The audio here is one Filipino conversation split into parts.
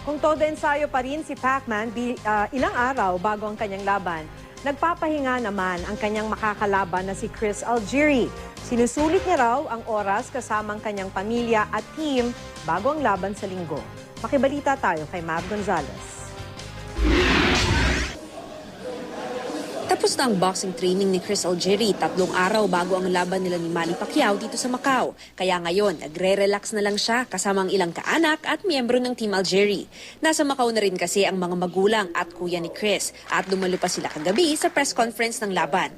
Kung todo ensayo pa rin si Pacman ilang araw bago ang kanyang laban, nagpapahinga naman ang kanyang makakalaban na si Chris Algieri. Sinusulit niya raw ang oras kasama ang kanyang pamilya at team bago ang laban sa linggo. Makibalita tayo kay Mav Gonzalez. Tapos na ang boxing training ni Chris Algieri 3 araw bago ang laban nila ni Manny Pacquiao dito sa Macau. Kaya ngayon, nagre-relax na lang siya kasama ang ilang kaanak at miyembro ng Team Algieri. Nasa Macau na rin kasi ang mga magulang at kuya ni Chris at dumalo pa sila kagabi sa press conference ng laban.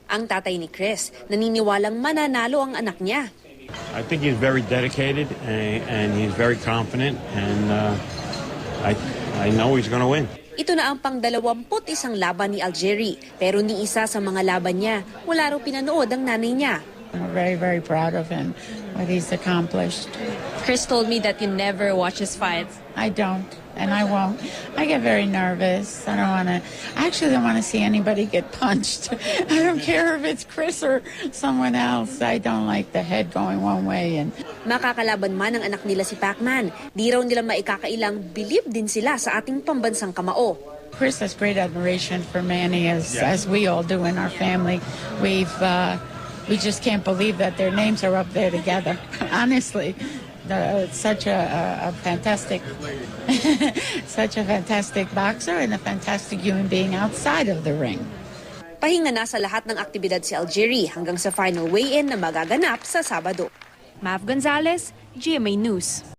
Ang tatay ni Chris, naniniwalang mananalo ang anak niya. I think he's very dedicated and he's very confident and I know he's going to win. Ito na ang pang-21 laban ni Algieri, pero ni isa sa mga laban niya, wala raw pinanood ang nanay niya. I'm very, very proud of him, what he's accomplished. Chris told me that you never watch his fights. I don't, and I won't. I get very nervous. I actually don't want to see anybody get punched. I don't care if it's Chris or someone else. I don't like the head going one way. And Makakalaban man ang anak nila si Pacman, di raw nila maikakailang bilib din sila sa ating pambansang kamao. Chris has great admiration for Manny, as we all do in our family. We just can't believe that their names are up there together. Honestly. Such a fantastic boxer and a fantastic human being outside of the ring. Pahinga na sa lahat ng aktibidad si Algieri hanggang sa final weigh-in na magaganap sa Sabado. Mav Gonzalez, GMA News.